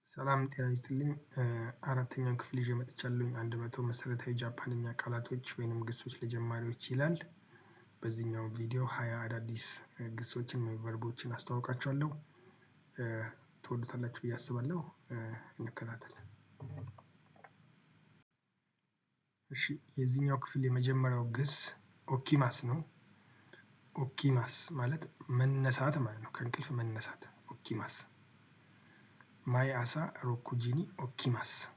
ሰላም ጤና ይስጥልኝ። አራተኛውን ክፍል ይዤ መጥቻለሁኝ። 100 መሰረታዊ ጃፓንኛ ቃላቶች ወይንም ግሶች ለጀማሪዎች ይላል። በዚህኛው ቪዲዮ 20 አዳዲስ ግሶችን ወይም ቨርቦችን አስተዋውቃችኋለሁ። ትወዱታላችሁ ብዬ አስባለሁ። እንከታተል። እሺ፣ የዚህኛው ክፍል የመጀመሪያው ግስ ኦኪማስ ነው። ኦኪማስ ማለት መነሳት ማለት ነው። ከእንቅልፍ መነሳት ኦኪማስ። ማይ አሳ ሮኩጂኒ ኦኪማስ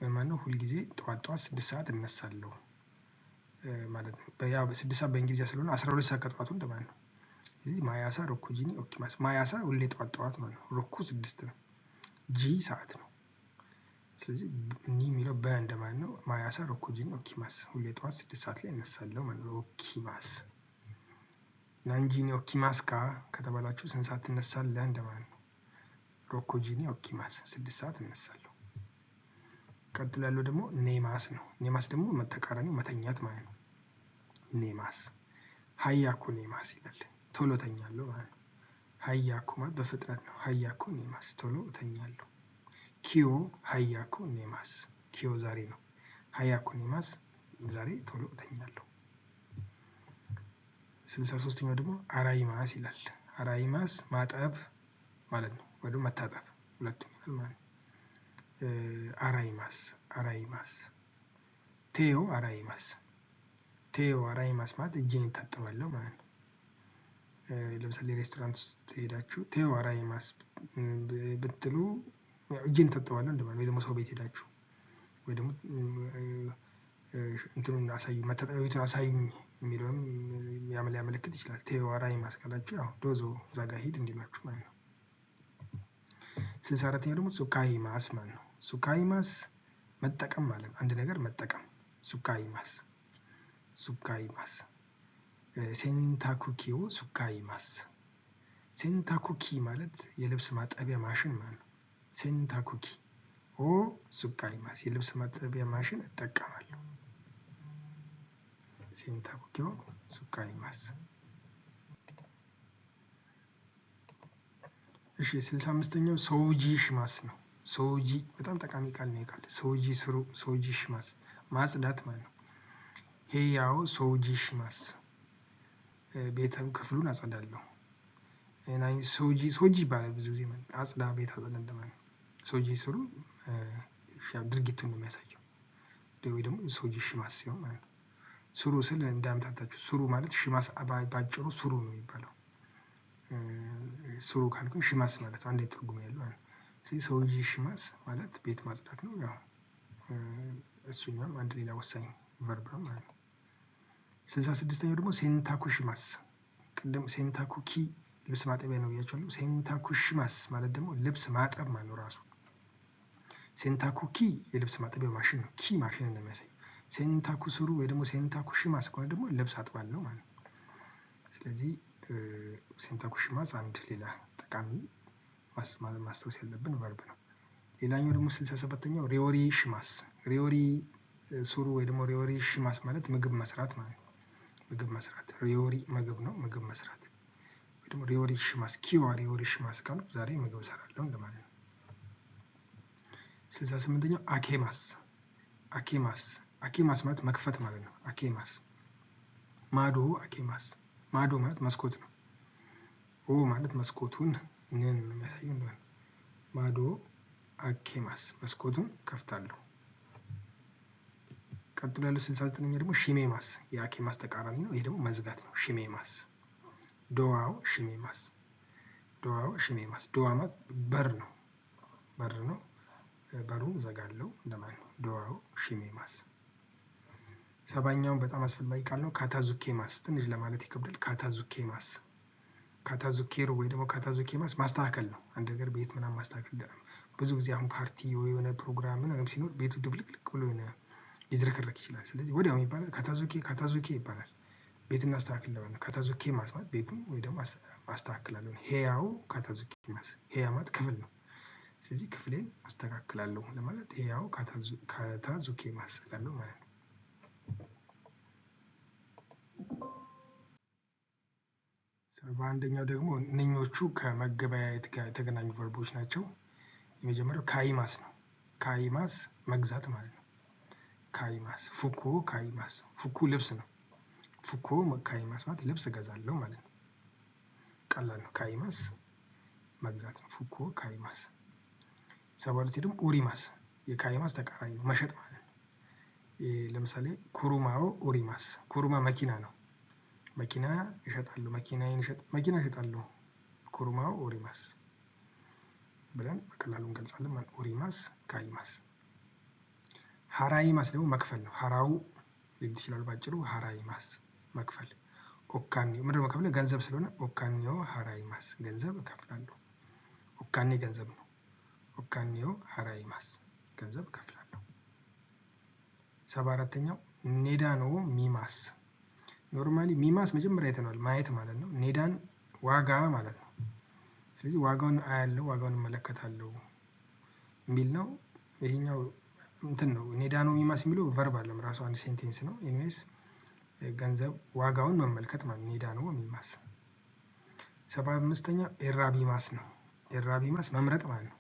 ማለት ነው። ሁልጊዜ ጠዋት 6 ሰዓት እነሳለሁ ማለት ነው። ያው በ6 ሰዓት በእንግሊዝኛ ስለሆነ 12 ሰዓት ከጠዋቱ እንደማለት ነው። ስለዚህ ማይ አሳ ሮኩጂኒ ኦኪማስ። ማይ አሳ ሁሌ ጠዋት ማለት ነው። ሮኩ 6 ነው። ጂ ሰዓት ነው። ስለዚህ እኒ የሚለው እንደማለት ነው። ማይ አሳ ሮኩጂኒ ኦኪማስ ሁሌ ጠዋት 6 ሰዓት ላይ እነሳለሁ ማለት ነው። ኦኪማስ። ናንጂኒ ኦኪማስ ከተባላችሁ ስንት ሰዓት ትነሳለህ እንደማለት ነው። ሮኩጂኒ ኦኪማስ 6 ሰዓት እነሳለሁ። ቀጥሎ ያለው ደግሞ ኔማስ ነው። ኔማስ ደግሞ ተቃራኒው መተኛት ማለት ነው። ኔማስ ሃያኩ ኔማስ ይላል። ቶሎ እተኛለሁ ማለት ነው። ሃያኩ ማለት በፍጥነት ነው። ሃያኩ ኔማስ ቶሎ እተኛለሁ። ኪዮ ሃያኩ ኔማስ ኪዮ ዛሬ ነው። ሃያኩ ኔማስ ዛሬ ቶሎ እተኛለሁ። 63ኛው ደግሞ አራይማስ ይላል። አራይማስ ማጠብ ማለት ነው። ወይ ደግሞ መታጠብ ሁለቱም ይላል ማለት ነው። አራይማስ ቴዮ አራይማስ ማለት እጄን እታጠባለሁ ማለት ነው። ለምሳሌ ሬስቶራንት ውስጥ ሄዳችሁ ቴዮ አራይማስ ብትሉ እጄን እታጠባለሁ እንደማለት፣ ወይ ደግሞ ሰው ቤት ሄዳችሁ ወይ ደግሞ እንትኑን አሳዩ መታጠቢያ ቤቱን አሳዩኝ የሚለውን ሊያመለክት ይችላል። ቴዮ አራይማስ ካላችሁ ያው ዶዞ እዛ ጋር ሂድ እንዲላችሁ ማለት ነው። 64ኛው ደግሞ ሱካይማስ ማለት ነው። ሱካይማስ መጠቀም ማለት ነው። አንድ ነገር መጠቀም ሱካይማስ። ሴንታኩኪዮ ሱካይማስ። ሴንታኩኪ ማለት የልብስ ማጠቢያ ማሽን ማለት ነው። ሴንታኩኪ ሱካይማስ የልብስ ማጠቢያ ማሽን እጠቀማለሁ። ሴንታኩኪዮ ሱካይማስ። እሺ፣ 65ኛው ሶውጂ ሽማስ ነው። ሶውጂ በጣም ጠቃሚ ቃል ነው። ቃል ሶውጂ ሽማስ ማጽዳት ማለት ነው። ሄያው ሶውጂ ሽማስ ቤተ ክፍሉን አጸዳለሁ። ሶጂ ይባላል ብዙ ጊዜ ማለት አጽዳ፣ ቤት አጽዳ እንደማለት ነው። ሶጂ ስሩ ድርጊቱን ነው የሚያሳየው። ወይ ደግሞ ሶጂ ሽማስ ሲሆን ማለት ነው። ስሩ ስል እንዳምታታችሁ ስሩ ማለት ሽማስ ባጭሩ ስሩ ነው የሚባለው። ስሩ ካልኩኝ ሽማስ ማለት አንድ ትርጉም ያለው ማለት ነው። ስለዚህ ሶጂ ሽማስ ማለት ቤት ማጽዳት ነው። ያው እሱኛም አንድ ሌላ ወሳኝ ቨርብ ነው ማለት ነው። 66ኛው ደግሞ ሴንታኩሺማስ። ቅድም ሴንታኩኪ ልብስ ማጠቢያ ነው ብያችኋለሁ። ሴንታኩሺማስ ማለት ደግሞ ልብስ ማጠብ ማለት ነው ራሱ። ሴንታኩኪ የልብስ ማጠቢያ ማሽን ነው። ኪ ማሽን ነው የሚያሳየው። ሴንታኩ ስሩ ወይ ደግሞ ሴንታኩሺማስ ከሆነ ደግሞ ልብስ አጥባለሁ ማለት ነው። ስለዚህ ሴንታኩሺማስ አንድ ሌላ ጠቃሚ ማስታወስ ያለብን ቨርብ ነው። ሌላኛው ደግሞ 67ኛው ሪዮሪ ሽማስ። ሪዮሪ ሱሩ ወይ ደግሞ ሪዮሪ ሽማስ ማለት ምግብ መስራት ማለት ነው። ምግብ መስራት ሪዮሪ ምግብ ነው። ምግብ መስራት ወይ ደግሞ ሪዮሪ ሽማስ ኪዋ ሪዮሪ ሽማስ ካሉ ዛሬ ምግብ እሰራለሁ እንደማለት ነው። 68ኛው አኬማስ ማለት መክፈት ማለት ነው። አኬማስ ማዶ አኬማስ ማዶ ማለት መስኮት ነው። ማለት መስኮቱን የሚያሳየው እንደሆነ ማዶ አኬማስ መስኮቱን ከፍታለሁ። ቀጥሎ ያለው 69ኛ ደግሞ ሺሜማስ የአኬማስ ተቃራኒ ነው። ይሄ ደግሞ መዝጋት ነው። ሺሜማስ ዶዋው ሺሜማስ ዶዋ ማለት በር ነው። በሩን እዘጋለሁ እንደማለት ነው። ዶዋው ሺሜማስ። 70ኛው በጣም አስፈላጊ ቃል ነው። ካታዙኬማስ ትንሽ ለማለት ይከብዳል። ካታዙኬሩ ወይ ደግሞ ካታዙኬማስ ማስተካከል ነው። አንድ ነገር ቤት ምናምን ማስተካከል። ብዙ ጊዜ አሁን ፓርቲ ወይ የሆነ ፕሮግራም ምናምን ሲኖር ቤቱ ድብልቅልቅ ብሎ ሊዝረከረክ ይችላል። ስለዚህ ወዲያው ይባላል ካታዙኬ ይባላል። ቤት እናስተካክል ለማለት ነው። ካታዙኬማስ ማለት ቤቱን ወይ ደግሞ አስተካክላለሁ። ሄያው ካታዙኬማስ ሄያ ማለት ክፍል ነው። ስለዚህ ክፍሌን አስተካክላለሁ ለማለት ሄያው ካታዙኬማስ እላለሁ ማለት ነው። በአንደኛው ደግሞ እነኞቹ ከመገበያየት ጋር የተገናኙ ቨርቦች ናቸው። የመጀመሪያው ካይማስ ነው። ካይማስ መግዛት ማለት ነው። ካይማስ ፉኮ ካይማስ ፉኩ ልብስ ነው። ፉኮ ካይማስ ማለት ልብስ እገዛለሁ ማለት ነው። ቀላል ነው። ካይማስ መግዛት ነው። ፉኮ ካይማስ። 72 ደግሞ ኡሪማስ የካይማስ ተቃራኒ ነው፣ መሸጥ ማለት ነው። ለምሳሌ ኩሩማው ኡሪማስ ኩሩማ መኪና ነው። መኪና ይሸጣሉ። መኪና ይሸጣሉ። ኩሩማው ኡሪማስ ብለን በቀላሉ እንገልጻለን ማለት ኡሪማስ ካይማስ። ሀራይማስ ደግሞ መክፈል ነው። ሀራው ሊል ይችላል ባጭሩ። ሀራይማስ መክፈል። ኦካኒዮ ምንድነው መክፈል? ገንዘብ ስለሆነ ኦካኒዮ ሀራይማስ ገንዘብ እከፍላለሁ። ኦካኔ ገንዘብ ነው። ኦካኒዮ ሀራይማስ ገንዘብ እከፍላለሁ። 74ኛው ኔዳኖ ሚማስ። ኖርማሊ ሚማስ መጀመሪያ አይተነዋል፣ ማየት ማለት ነው። ኔዳን ዋጋ ማለት ነው። ስለዚህ ዋጋውን አያለው፣ ዋጋውን እመለከታለሁ የሚል ነው። ይሄኛው እንትን ነው። ኔዳኖ ሚማስ የሚለው ቨርብ አለም ራሱ አንድ ሴንቴንስ ነው። ኤኒዌይስ ገንዘብ ዋጋውን መመልከት ማለት ኔዳኖ ሚማስ። 75ኛው ኤራቢማስ ነው። ኤራቢማስ መምረጥ ማለት ነው።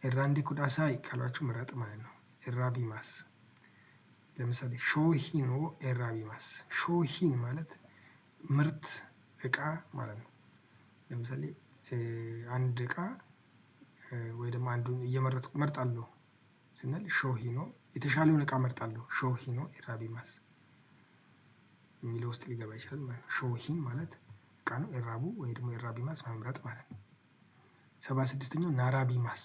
ኤራንዴ ኩዳሳይ ካሏችሁ ምረጥ ማለት ነው። ኤራቢማስ ለምሳሌ ሾሂኖ ኤራቢማስ። ሾሂን ማለት ምርት እቃ ማለት ነው። ለምሳሌ አንድ እቃ ወይ ደግሞ አንዱን እየመረጥኩ መርጣለሁ ስንል ሾሂኖ የተሻለውን እቃ መርጣለሁ። ሾሂኖ ኤራቢማስ የሚለው ውስጥ ሊገባ ይችላል ማለት ነው። ሾሂን ማለት እቃ ነው። ኤራቡ ወይ ደግሞ ኤራቢማስ መምረጥ ማለት ነው። 76ኛው ናራቢማስ።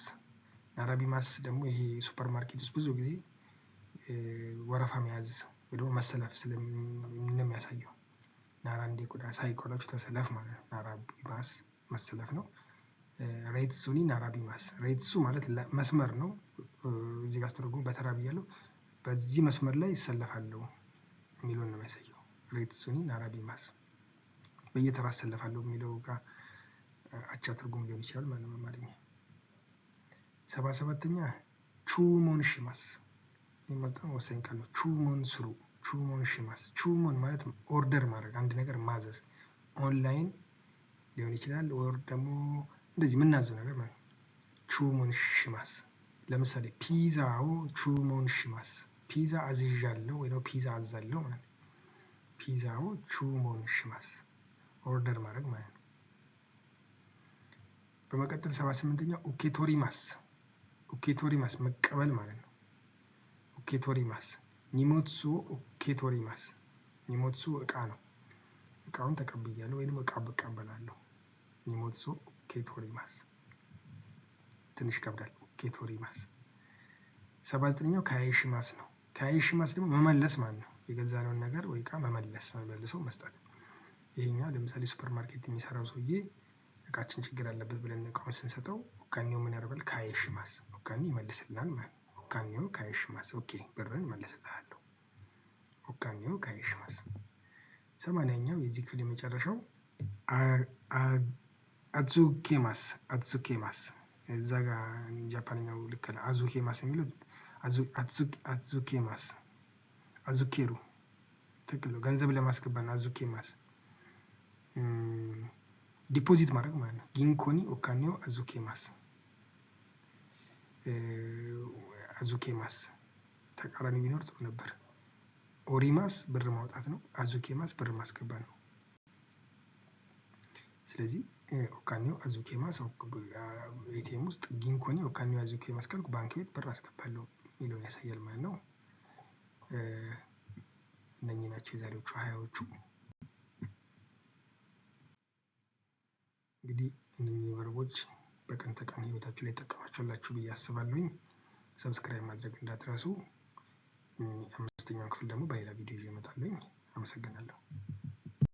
ናራቢማስ ደግሞ ይሄ ሱፐር ማርኬት ውስጥ ብዙ ጊዜ ወረፋ መያዝ ወይ ደግሞ መሰለፍ ስለሚያሳየው ናራንዴ ኩዳ ሳይኮላችሁ ተሰለፍ ማለት ነው። ናራቢማስ መሰለፍ ነው። ሬትሱኒ ናራቢማስ። ሬትሱ ማለት መስመር ነው። እዚህ ጋር አስተርጉሙ በተራ ብያለሁ። በዚህ መስመር ላይ ይሰለፋለሁ የሚለውን ነው የሚያሳየው። ሬትሱኒ ናራቢማስ በየተራ አሰለፋለሁ የሚለው ጋር አቻ ትርጉም ሊሆን ይችላል ማለት ነው በአማርኛ። 77ኛ ቹሞን ሽማስ። ይህ በጣም ወሳኝ ቃል ነው። ቹሞን ስሩ። ቹሞን ሽማስ። ቹሞን ማለት ኦርደር ማድረግ፣ አንድ ነገር ማዘዝ። ኦንላይን ሊሆን ይችላል ወር ደግሞ እንደዚህ የምናዘው ነገር ማለት ነው። ቹሞን ሽማስ። ለምሳሌ ፒዛው ቹሞን ሽማስ። ፒዛ አዝዣለሁ ወይ ደግሞ ፒዛ አዛለሁ ማለት ነው። ፒዛው ቹሞን ሽማስ ኦርደር ማድረግ ማለት ነው። በመቀጠል 78ኛው ኡኬቶሪማስ። ኡኬቶሪማስ መቀበል ማለት ነው። ኡኬቶሪማስ ኒሞትሱ ኡኬቶሪማስ። ኒሞትሱ እቃ ነው። እቃውን ተቀብያለሁ ወይ ደግሞ እቃ እቀበላለሁ። ኒሞትሱ ኡኬቶሪማስ ትንሽ ይከብዳል። ኡኬቶሪማስ። 79ኛው ካይሽማስ ነው። ካይሽማስ ደግሞ መመለስ ማለት ነው። የገዛነውን ነገር ወይ እቃ መመለስ፣ መልሰው መስጠት። ይሄኛው ለምሳሌ ሱፐር ማርኬት የሚሰራው ሰውዬ እቃችን ችግር አለበት ብለን እቃውን ስንሰጠው ኦካኒዮ ምን ያደርጋል? ካይሽማስ ኦካኒ ይመልስልናል ማለት ነው። ኦካኒዮ ካይሽማስ ኦኬ ብርን መልስልሃለሁ። ኦካኒዮ ካይሽማስ። 80ኛው የዚህ ክፍል የመጨረሻው አዙኬማስ። አዙኬማስ እዛ ጋር ጃፓንኛው ልክ ነው። አዙኬማስ የሚለው አዙኬማስ አዙኬሩ ትክክል ነው። ገንዘብ ለማስገባት ነው። አዙኬማስ ዲፖዚት ማድረግ ማለት ነው። ጊንኮኒ ኦካኒዮ አዙኬማስ። አዙኬማስ ተቃራኒ ቢኖር ጥሩ ነበር። ኦሪማስ ብር ማውጣት ነው። አዙኬማስ ብር ማስገባት ነው። ስለዚህ ኦካኒዮ አዙኬማስ ኤቲኤም ውስጥ፣ ጊንኮኒ ኦካኒዮ አዙኬማስ ካልኩ ባንክ ቤት ብር አስገባለሁ የሚለውን ያሳያል ማለት ነው። እነኚህ ናቸው የዛሬዎቹ 20ዎቹ። እንግዲህ እነኚህ ቨርቦች በቀን ተቀን ህይወታችሁ ላይ ጠቀማችኋላችሁ ብዬ አስባለሁኝ። ሰብስክራይብ ማድረግ እንዳትረሱ። 5ኛውን ክፍል ደግሞ በሌላ ቪዲዮ ይዤ እመጣለሁኝ። አመሰግናለሁ።